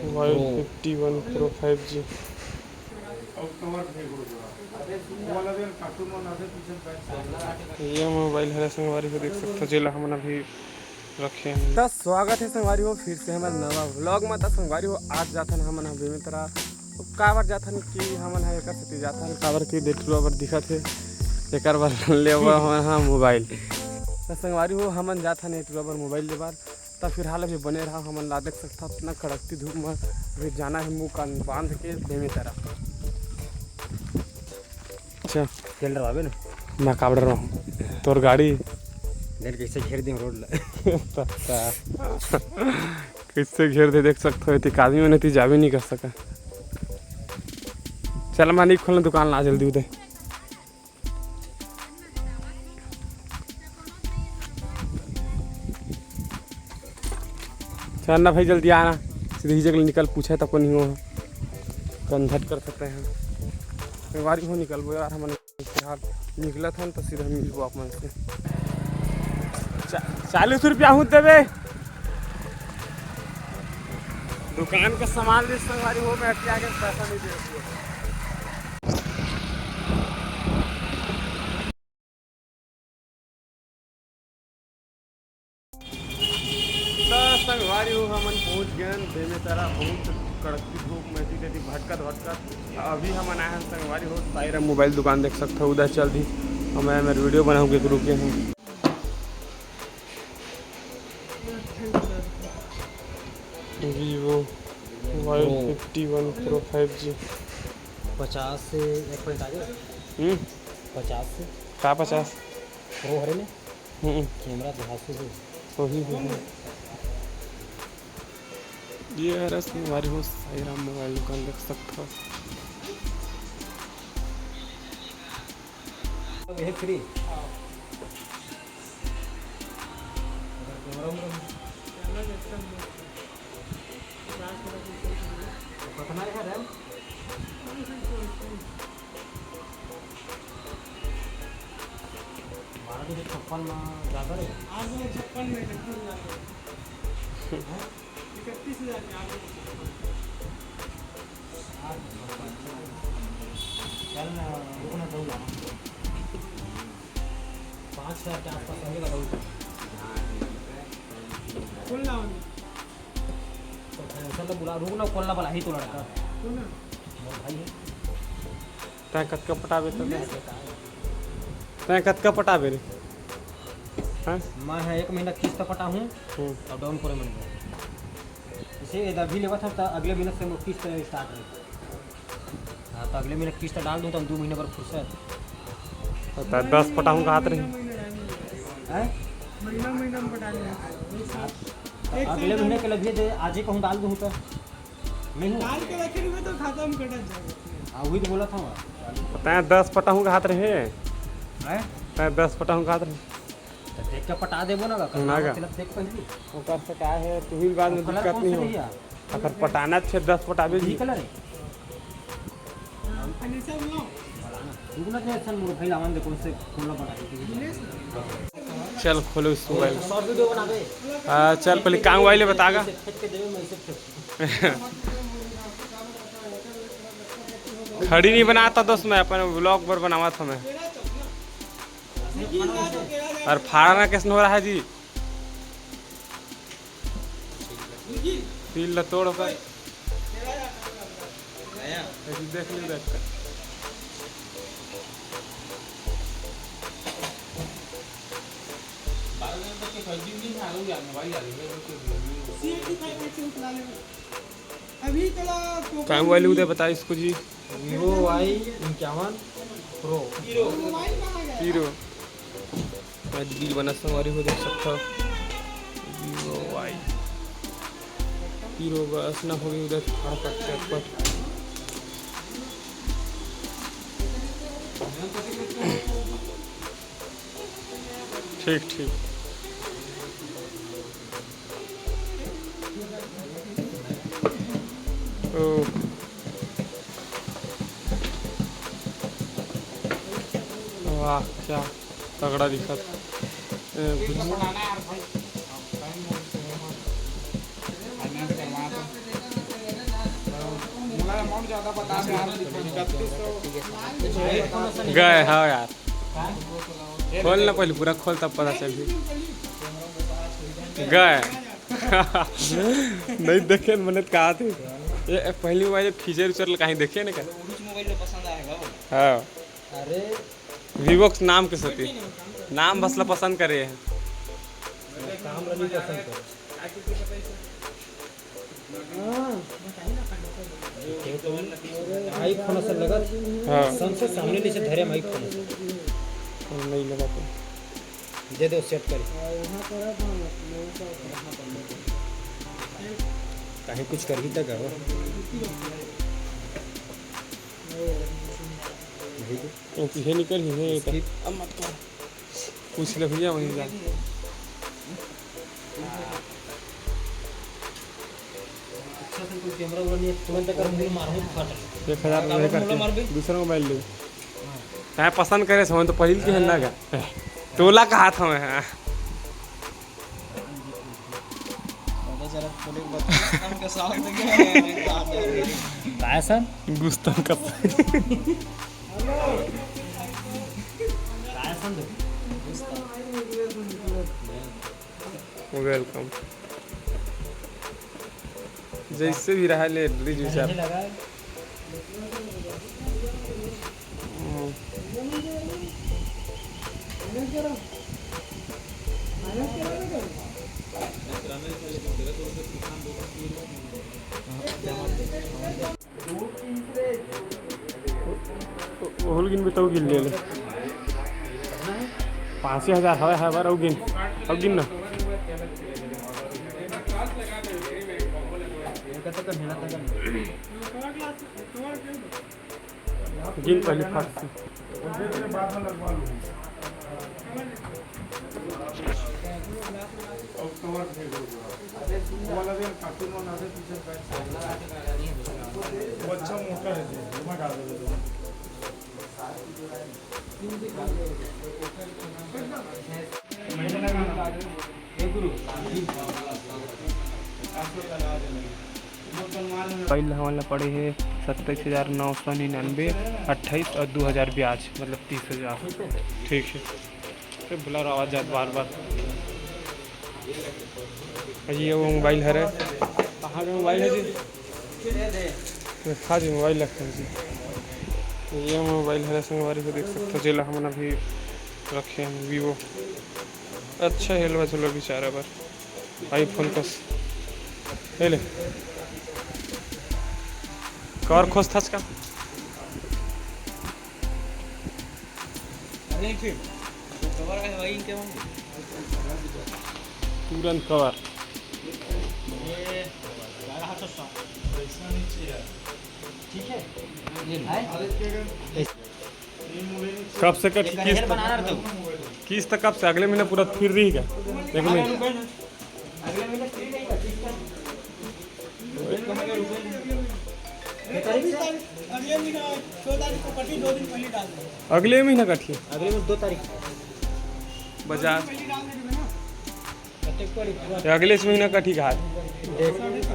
Y51 Pro 5G। ये mobile है संगवारी को देख सकते हो जिला हम अभी रखे हैं। तो स्वागत है संगवारी हो फिर से हमारे नवा व्लॉग में। तो संगवारी हो आज जाता है हमन बेमित्रा काबर जाथन कि हमन है एकर से जाथन काबर की डेटवा पर दिखत है एकर बार लेवा हां मोबाइल। तो संगवारी हो हमन जाथन एटवा पर मोबाइल लेबार। तो फिलहाल अभी बने रहा हमन ला देख सकता इतना कड़कती धूप में अभी जाना है मुँह कान बांध के बेमित्रा। अच्छा चल रहा है ना मैं काबड़ रहा हूँ तोर गाड़ी देख कैसे घेर दें रोड किससे घेर दे देख सकते हो। एक आदमी में जा भी नहीं कर सका। चल मैं नहीं खोलना दुकान ला जल्दी उदय। चल ना भाई जल्दी आना सीधी ही जगह निकल पूछे तब को नहीं हो कंधट कर सकते हैं बारी हो निकल वो यार हमने फिलहाल निकला था तो सीधा मिल आप मन से 40 रुपया हूँ देवे दुकान का सामान भी संगवारी हो मैं आगे पैसा नहीं दे। संगवारी हो हमन पहुँच गए बेमित्रा बहुत कड़कती धूप में थी भटकत अभी हम आए हैं संगवारी हो साइरा मोबाइल दुकान देख सकते हो उधर चल दी मैं मेरे वीडियो बनाऊँगी ग्रुप के हैं। Vivo Y51 Pro 5G 50 से 1.5 50 से का 50 प्रो हरे ने कैमरा 200 से वही है ये है हमारी हो साइरा मोबाइल दुकान देख सकते हो। ये फ्री कितना है रैम 56 में ज़्यादा है आज 56 में 31,000 चल ना रुकना दूँगा 5,000 के आसपास रहेगा दूँगा खोलना तो बुला रुकना खोलना वाला ही तो लड़का भाई है तैं कतका पटाबे तो तैं कतका पटाबे रे हाँ मैं है 1 महीना किस्त पटा हूँ और डाउन पेमेंट इसे अभी लेवा था तो अगले महीने से किस्त स्टार्ट है। हाँ तो अगले महीने किस्त डाल दूँ तो 2 महीने पर फुर्सत 10 पटाऊँ का हाथ रही महीना में पटा अगले महीने के लगे आज ही कहूँ डाल दूँ तो नहीं डाल के रखे हुए तो खाता में कटा जाएगा। हाँ वही तो बोला था तैं 10 पटाऊँ का हाथ रहे तैं 10 पटाऊँ का हाथ रहे तो देख के पटा देबो ना देख पहली ओकर से का है तू ही बाद में दिक्कत नहीं हो अगर पटाना छे 10 पटाबे जी कलर है फर्नीचर लो दुगना ने अच्छा मोर भाई आवन देखो से खोलना पड़ा चल खोलो इस मोबाइल शॉर्ट वीडियो बनावे चल पहले काम वाले बतागा खड़ी नहीं बनाता दोस्त मैं अपन व्लॉग पर बनावा था मैं और फाड़ना कैसे हो रहा है जी पील तोड़ कर देख ली देख काम वाले उधर बता इसको जी Vivo Y51 Pro हीरो मैं बिल बना संगवारी को देख सकता हूँ Vivo Y हीरो बस ना होगी उधर चटपट ठीक ठीक ओ वाह क्या तगड़ा दिखा गए हाँ यार, खोल ना पहले पूरा खोल तब पता चल गए। नहीं देखे मैंने कहा थे ये पहली मोबाइल फीचर उचर कहीं देखे ना क्या हाँ अरे वीवोक्स नाम के साथ नाम बसला पसंद करे हैं काम रही पसंद कर आई फोन से लगा हाँ सबसे सामने नीचे धरे माइक फोन नहीं लगा तो दे दो सेट कर कहीं कुछ कर ही तक है ये निकल ही है पूछ ले भैया वहीं जा कैमरा वाला नहीं तुरंत कर मुंह मारो फट 1000 करके दूसरा मोबाइल ले चाहे पसंद करे समझ तो पहले के ना का टोला का हाथ में है सर गुस्तान का वेलकम जैसे भी रहा ले विचार होल गिन भी तो गिन ले 5000 हवा है बार गिन अब गिन ना गिन पहले फास्ट से मोबाइल हमारे पड़े है 27,999 28 और 2000 ब्याज मतलब 30,000 ठीक है तो बुला रहा आवाज जात बार बार ये वो मोबाइल है कहाँ का मोबाइल है जी हाँ जी मोबाइल रखते हैं जी ये मोबाइल है संगवारी को देख सकते हो जिला हमने अभी रखे हैं वीवो अच्छा हेलवा चलो बेचारा पर आईफोन का ले कवर खोज था इसका तुरंत कवर ठीक है कब से कट किस्त कब से अगले महीने पूरा फिर रही क्या एक महीने अगले महीना कटिए अगले में 2 तारीख बाजार अगले महीना कटी घाट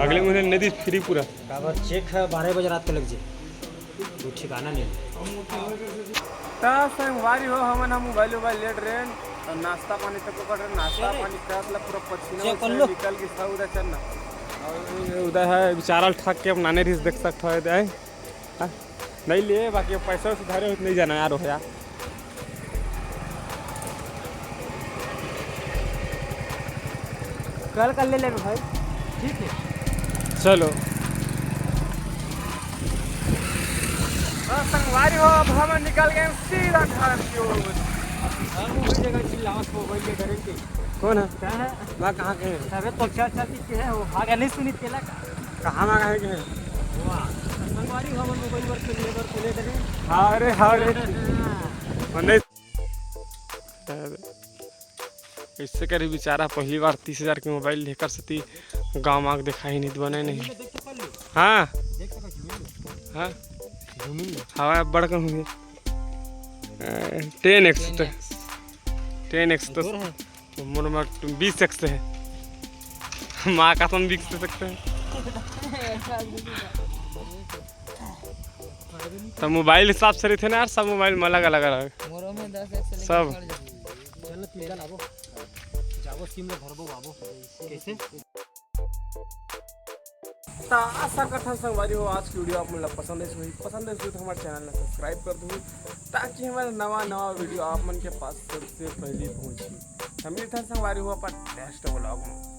अगले महीने नदी फ्री पूरा अगर चेक है 12 बजे रात को लग जाए तो ठिकाना नहीं संगवारी हो हम मोबाइल ले ट्रेन और नाश्ता पानी तक कर नाश्ता पानी कर पूरा पसीना निकल के सब उधर चलना और उधर है बेचारा ठक के अपना रीस देख सकते हो नहीं लिए बाकी पैसा सुधारे हो नहीं जाना यार हो यार कल ले लेंगे भाई ठीक है चलो संगवारी हो अब हम निकल गए सीधा घर की ओर कौन है क्या है मैं कहाँ के हैं अबे तो क्या चलती है वो भागा नहीं सुनी केला कहाँ में कहे के हैं वाह संगवारी हो हम मोबाइल वर्क लेबर को ले दे हाँ रे नहीं इससे करे बेचारा पहली बार 30,000 की मोबाइल लेकर सती गाँव माग देखा ही नहीं बने नहीं हाँ हाँ हवा बड़कन हुए 10x तो मोर 20x है माँ का तुम 20 से सकते हैं तो मोबाइल हिसाब से रही थे ना यार, सब मोबाइल में अलग अलग रहे सब। चलो तीन आबो जाबो सिम में भरबो आबो कैसे। तो आशा करता हूँ संगवारी हो आज की वीडियो आप मतलब पसंद है तो हमारे चैनल को सब्सक्राइब कर दूँ ताकि हमारे नवा वीडियो आप मन के पास सबसे पहले पहुँचे। हम संगवारी हो अपन नेक्स्ट व्लॉग में।